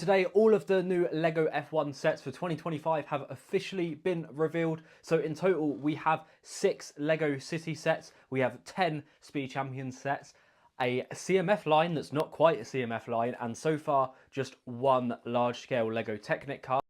Today, all of the new LEGO F1 sets for 2025 have officially been revealed. So in total, we have 6 LEGO City sets, we have 10 Speed Champions sets, a CMF line that's not quite a CMF line, and so far, just one large-scale LEGO Technic car.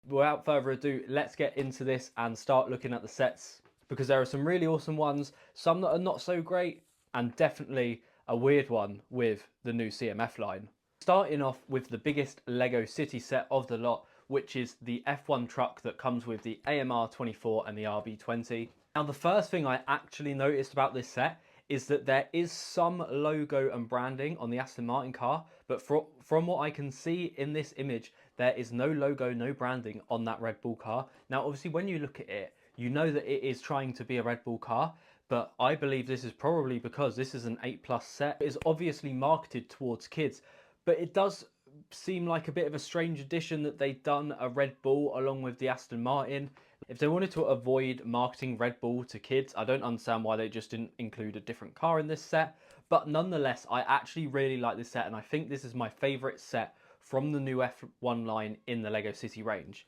Without further ado, let's get into this and start looking at the sets, because there are some really awesome ones, some that are not so great, and definitely a weird one with the new CMF line. Starting off with the biggest LEGO City set of the lot, which is the F1 truck that comes with the AMR24 and the RB20. Now, the first thing I actually noticed about this set is that there is some logo and branding on the Aston Martin car, but from what I can see in this image, there is no logo, no branding on that Red Bull car. Now, obviously, when you look at it, you know that it is trying to be a Red Bull car, but I believe this is probably because this is an 8+ set. It is obviously marketed towards kids, but it does seem like a bit of a strange addition that they've done a Red Bull along with the Aston Martin. If they wanted to avoid marketing Red Bull to kids, I don't understand why they just didn't include a different car in this set. But nonetheless, I actually really like this set, and I think this is my favourite set from the new F1 line in the LEGO City range.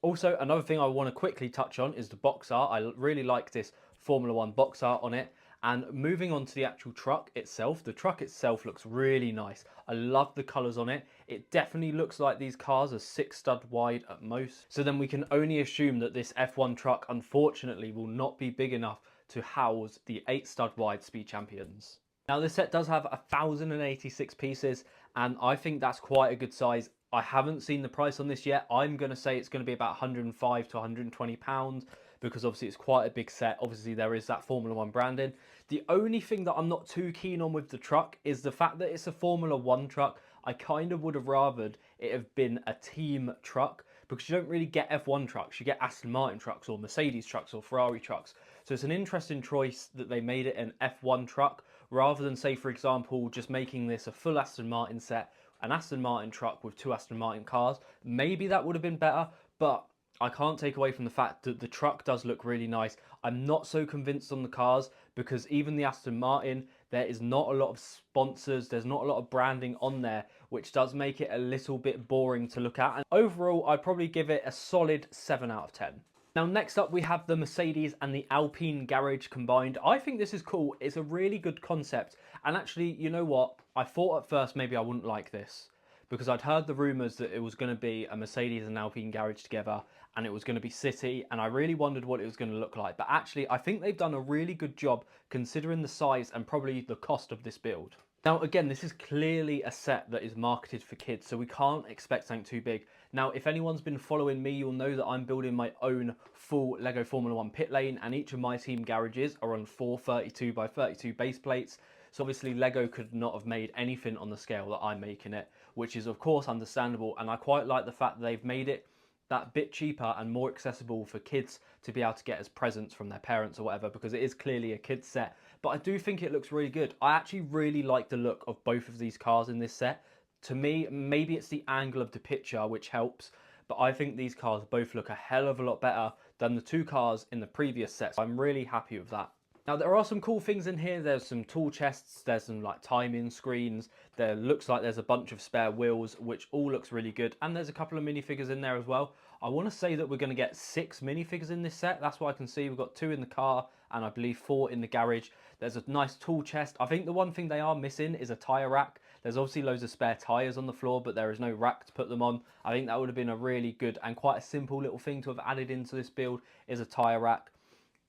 Also, another thing I want to quickly touch on is the box art. I really like this Formula 1 box art on it. And moving on to the actual truck itself, the truck itself looks really nice. I love the colours on it. It definitely looks like these cars are 6 stud wide at most. So then we can only assume that this F1 truck, unfortunately, will not be big enough to house the 8 stud wide Speed Champions. Now, this set does have 1,086 pieces, and I think that's quite a good size. I haven't seen the price on this yet. I'm going to say it's going to be about £105 to £120, because obviously it's quite a big set. Obviously there is that Formula 1 branding. The only thing that I'm not too keen on with the truck is the fact that it's a Formula 1 truck. I kind of would have rathered it have been a team truck, because you don't really get F1 trucks. You get Aston Martin trucks or Mercedes trucks or Ferrari trucks. So it's an interesting choice that they made it an F1 truck, rather than, say, for example, just making this a full Aston Martin set, an Aston Martin truck with 2 Aston Martin cars. Maybe that would have been better, but I can't take away from the fact that the truck does look really nice. I'm not so convinced on the cars, because even the Aston Martin, there is not a lot of sponsors, there's not a lot of branding on there, which does make it a little bit boring to look at. And overall, I'd probably give it a solid 7 out of 10. Now, next up, we have the Mercedes and the Alpine garage combined. I think this is cool. It's a really good concept. And actually, you know what? I thought at first maybe I wouldn't like this, because I'd heard the rumours that it was going to be a Mercedes and Alpine garage together, and it was going to be city, and I really wondered what it was going to look like. But actually, I think they've done a really good job considering the size and probably the cost of this build. Now, again, this is clearly a set that is marketed for kids, so we can't expect something too big. Now, if anyone's been following me, you'll know that I'm building my own full LEGO Formula 1 pit lane, and each of my team garages are on 4 32 by 32 base plates. So obviously LEGO could not have made anything on the scale that I'm making it, which is of course understandable, and I quite like the fact that they've made it that bit cheaper and more accessible for kids to be able to get as presents from their parents or whatever, because it is clearly a kid's set. But I do think it looks really good. I actually really like the look of both of these cars in this set. To me, maybe it's the angle of the picture which helps, but I think these cars both look a hell of a lot better than the 2 cars in the previous sets. I'm really happy with that. Now, there are some cool things in here. There's some tool chests, there's some like timing screens, there looks like there's a bunch of spare wheels, which all looks really good, and there's a couple of minifigures in there as well. I want to say that we're going to get 6 minifigures in this set. That's what I can see. We've got 2 in the car and I believe 4 in the garage. There's a nice tool chest. I think the one thing they are missing is a tyre rack. There's obviously loads of spare tyres on the floor, but there is no rack to put them on. I think that would have been a really good and quite a simple little thing to have added into this build, is a tyre rack.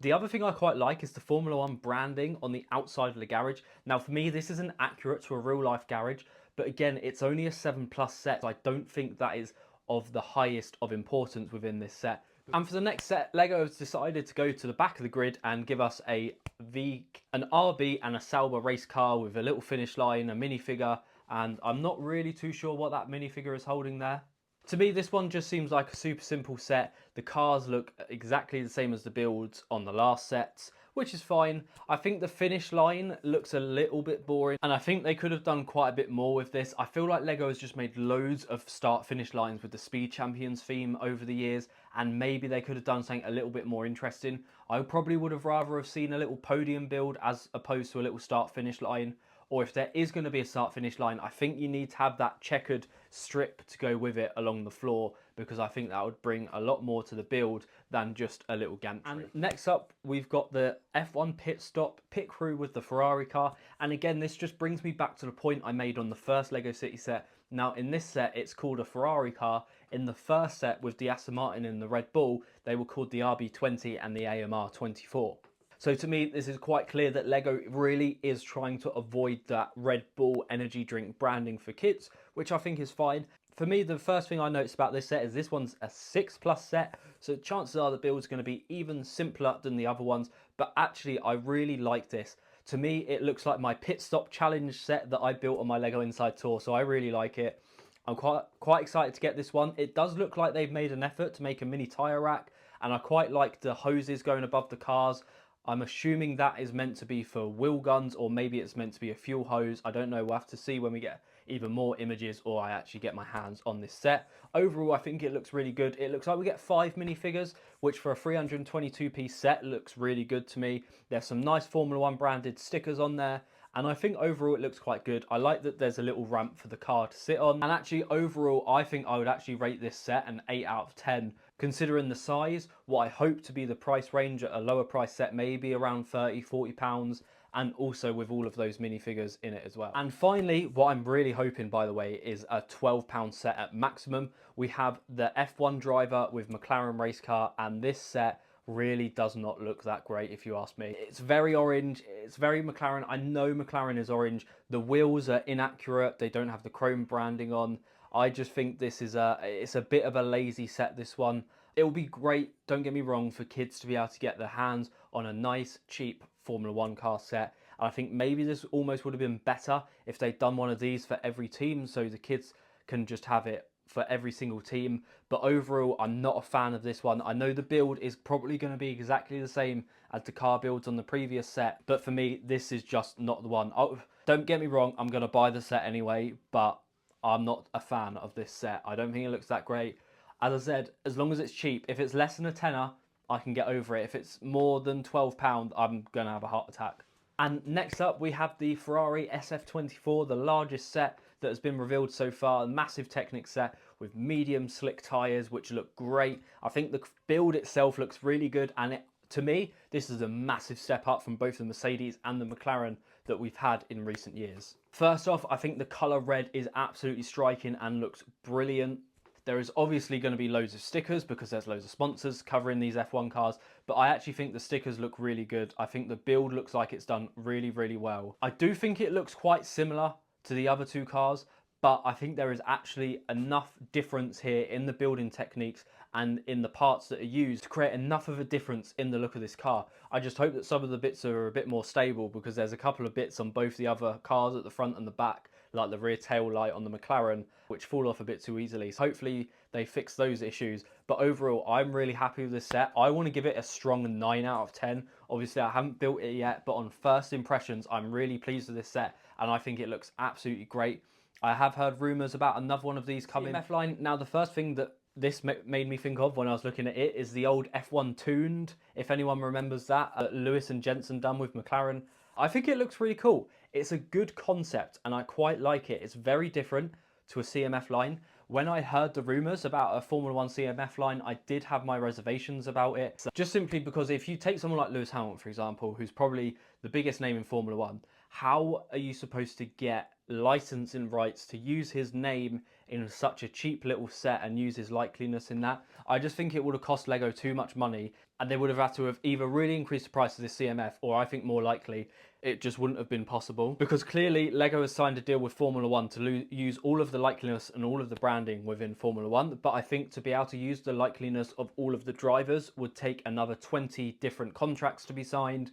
The other thing I quite like is the Formula 1 branding on the outside of the garage. Now, for me, this isn't accurate to a real life garage, but again, it's only a 7+ set. So I don't think that is of the highest of importance within this set. And for the next set, LEGO has decided to go to the back of the grid and give us an RB and a Sauber race car with a little finish line, a minifigure, and I'm not really too sure what that minifigure is holding there. To me, this one just seems like a super simple set. The cars look exactly the same as the builds on the last sets, which is fine. I think the finish line looks a little bit boring, and I think they could have done quite a bit more with this. I feel like LEGO has just made loads of start-finish lines with the Speed Champions theme over the years, and maybe they could have done something a little bit more interesting. I probably would have rather have seen a little podium build as opposed to a little start-finish line, or if there is going to be a start finish line, I think you need to have that checkered strip to go with it along the floor, because I think that would bring a lot more to the build than just a little gantry. And next up, we've got the F1 Pit Stop pit crew with the Ferrari car. And again, this just brings me back to the point I made on the first Lego City set. Now in this set, it's called a Ferrari car. In the first set with the Aston Martin and the Red Bull, they were called the RB20 and the AMR 24. So to me, this is quite clear that Lego really is trying to avoid that Red Bull energy drink branding for kids, which I think is fine. For me, the first thing I noticed about this set is this one's a 6+ set, so chances are the build's going to be even simpler than the other ones, but actually I really like this. To me, it looks like my pit stop challenge set that I built on my Lego Inside Tour, so I really like it. I'm quite excited to get this one. It does look like they've made an effort to make a mini tyre rack, and I quite like the hoses going above the cars. I'm assuming that is meant to be for wheel guns, or maybe it's meant to be a fuel hose. I don't know, we'll have to see when we get even more images or I actually get my hands on this set. Overall, I think it looks really good. It looks like we get 5 minifigures, which for a 322-piece set looks really good to me. There's some nice Formula 1 branded stickers on there, and I think overall it looks quite good. I like that there's a little ramp for the car to sit on, and actually overall I think I would actually rate this set an 8 out of 10. Considering the size, what I hope to be the price range at a lower price set, maybe around £30–40, and also with all of those minifigures in it as well. And finally, what I'm really hoping, by the way, is a £12 set at maximum. We have the F1 driver with McLaren race car, and this set really does not look that great if you ask me. It's very orange, it's very McLaren. I know McLaren is orange. The wheels are inaccurate, they don't have the chrome branding on. I just think this is it's a bit of a lazy set, this one. It will be great, don't get me wrong, for kids to be able to get their hands on a nice, cheap Formula 1 car set. And I think maybe this almost would have been better if they'd done one of these for every team, so the kids can just have it for every single team. But overall, I'm not a fan of this one. I know the build is probably going to be exactly the same as the car builds on the previous set, but for me, this is just not the one. Oh, don't get me wrong, I'm going to buy the set anyway, but I'm not a fan of this set. I don't think it looks that great. As I said, as long as it's cheap, if it's less than a tenner, I can get over it. If it's more than £12, I'm going to have a heart attack. And next up, we have the Ferrari SF24, the largest set that has been revealed so far. A massive Technic set with medium slick tyres, which look great. I think the build itself looks really good, and to me, this is a massive step up from both the Mercedes and the McLaren that we've had in recent years. First off, I think the colour red is absolutely striking and looks brilliant. There is obviously going to be loads of stickers because there's loads of sponsors covering these F1 cars, but I actually think the stickers look really good. I think the build looks like it's done really, really well. I do think it looks quite similar to the other two cars, but I think there is actually enough difference here in the building techniques and in the parts that are used to create enough of a difference in the look of this car. I just hope that some of the bits are a bit more stable, because there's a couple of bits on both the other cars at the front and the back, like the rear tail light on the McLaren, which fall off a bit too easily. So hopefully they fix those issues. But overall, I'm really happy with this set. I want to give it a strong 9 out of 10. Obviously, I haven't built it yet, but on first impressions, I'm really pleased with this set, and I think it looks absolutely great. I have heard rumours about another one of these coming. CMF line. Now, the first thing that this made me think of when I was looking at it is the old F1 Tuned, if anyone remembers that Lewis and Jensen done with McLaren. I think it looks really cool. It's a good concept and I quite like it. It's very different to a CMF line. When I heard the rumours about a Formula 1 CMF line, I did have my reservations about it. So just simply because if you take someone like Lewis Hamilton, for example, who's probably the biggest name in Formula 1, how are you supposed to get licensing rights to use his name in such a cheap little set and use his likeliness in that? I just think it would have cost Lego too much money, and they would have had to have either really increased the price of this CMF, or I think more likely it just wouldn't have been possible, because clearly Lego has signed a deal with Formula 1 to use all of the likeliness and all of the branding within Formula 1, but I think to be able to use the likeliness of all of the drivers would take another 20 different contracts to be signed.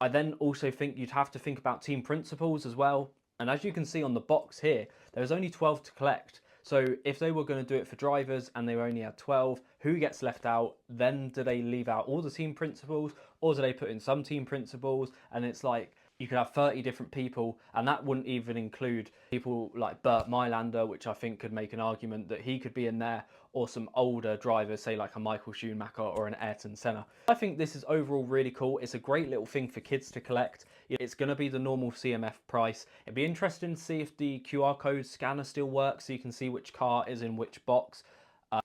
I then also think you'd have to think about team principals as well. And as you can see on the box here, there's only 12 to collect. So if they were going to do it for drivers and they only had 12, who gets left out? Then do they leave out all the team principals, or do they put in some team principals? And it's like, you could have 30 different people, and that wouldn't even include people like Burt Mylander, which I think could make an argument that he could be in there, or some older drivers, say like a Michael Schumacher or an Ayrton Senna. I think this is overall really cool. It's a great little thing for kids to collect. It's going to be the normal CMF price. It'd be interesting to see if the QR code scanner still works so you can see which car is in which box.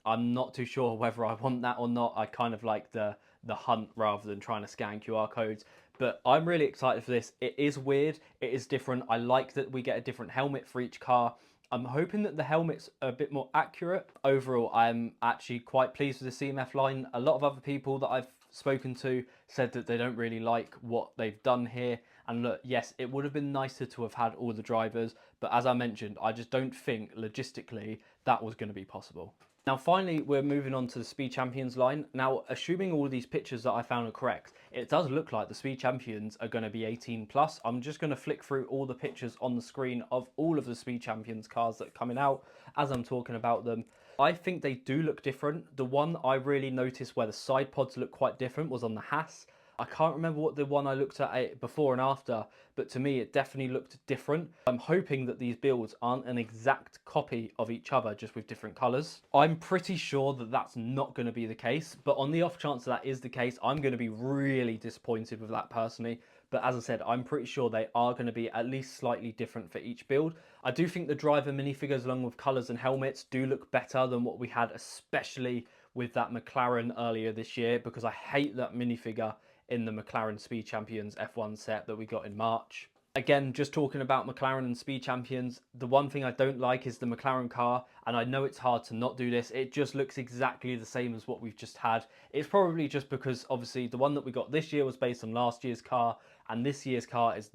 I'm not too sure whether I want that or not. I kind of like the hunt rather than trying to scan QR codes. But I'm really excited for this. It is weird. It is different. I like that we get a different helmet for each car. I'm hoping that the helmet's a bit more accurate. Overall, I'm actually quite pleased with the CMF line. A lot of other people that I've spoken to said that they don't really like what they've done here. And look, yes, it would have been nicer to have had all the drivers, but as I mentioned, I just don't think logistically that was going to be possible. Now finally, we're moving on to the Speed Champions line. Now, assuming all these pictures that I found are correct, it does look like the Speed Champions are going to be 18 plus. I'm just going to flick through all the pictures on the screen of all of the Speed Champions cars that are coming out as I'm talking about them. I think they do look different. The one I really noticed where the side pods look quite different was on the Haas. I can't remember what the one I looked at before and after, but to me it definitely looked different. I'm hoping that these builds aren't an exact copy of each other, just with different colours. I'm pretty sure that that's not going to be the case, but on the off chance that is the case, I'm going to be really disappointed with that personally. But as I said, I'm pretty sure they are going to be at least slightly different for each build. I do think the driver minifigures along with colours and helmets do look better than what we had, especially with that McLaren earlier this year, because I hate that minifigure in the McLaren Speed Champions F1 set that we got in March. Again, just talking about McLaren and Speed Champions, the one thing I don't like is the McLaren car, and I know it's hard to not do this. It just looks exactly the same as what we've just had. It's probably just because, obviously, the one that we got this year was based on last year's car, and this year's car is,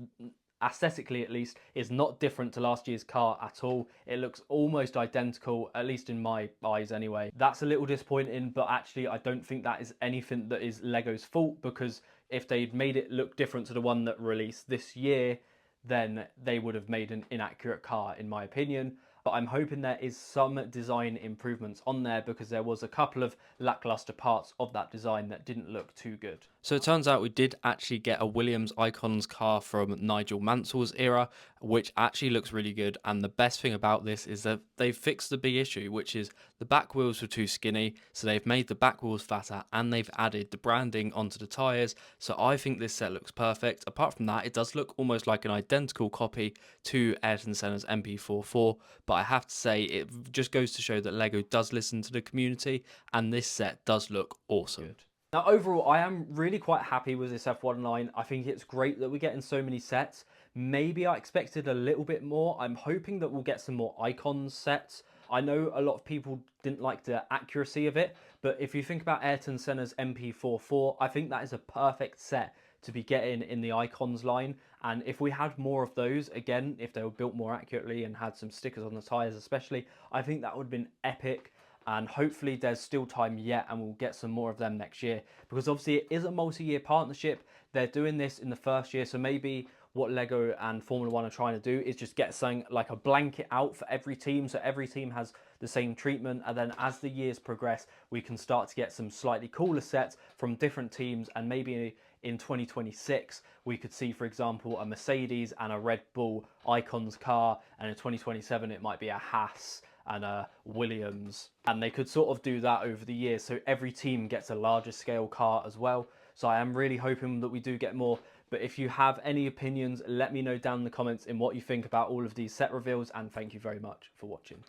aesthetically at least, is not different to last year's car at all. It looks almost identical, at least in my eyes anyway. That's a little disappointing, but actually I don't think that is anything that is Lego's fault, because if they'd made it look different to the one that released this year, then they would have made an inaccurate car, in my opinion. But I'm hoping there is some design improvements on there, because there was a couple of lackluster parts of that design that didn't look too good. So it turns out we did actually get a Williams Icons car from Nigel Mansell's era, which actually looks really good. And the best thing about this is that they've fixed the big issue, which is the back wheels were too skinny. So they've made the back wheels fatter, and they've added the branding onto the tyres. So I think this set looks perfect. Apart from that, it does look almost like an identical copy to Ayrton Senna's MP44. But I have to say, it just goes to show that Lego does listen to the community, and this set does look awesome. Good. Now, overall, I am really quite happy with this F1 line. I think it's great that we're getting so many sets. Maybe I expected a little bit more. I'm hoping that we'll get some more Icons sets. I know a lot of people didn't like the accuracy of it, but if you think about Ayrton Senna's MP44, I think that is a perfect set to be getting in the Icons line. And if we had more of those, again, if they were built more accurately and had some stickers on the tyres especially, I think that would have been epic. And hopefully there's still time yet, and we'll get some more of them next year, because obviously it is a multi-year partnership. They're doing this in the first year, so maybe what Lego and Formula One are trying to do is just get something like a blanket out for every team, so every team has the same treatment, and then as the years progress, we can start to get some slightly cooler sets from different teams. And maybe in 2026 we could see, for example, a Mercedes and a Red Bull Icons car, and in 2027 it might be a Haas and a Williams, and they could sort of do that over the years, so every team gets a larger scale car as well. So I am really hoping that we do get more. But if you have any opinions, let me know down in the comments in what you think about all of these set reveals, and thank you very much for watching.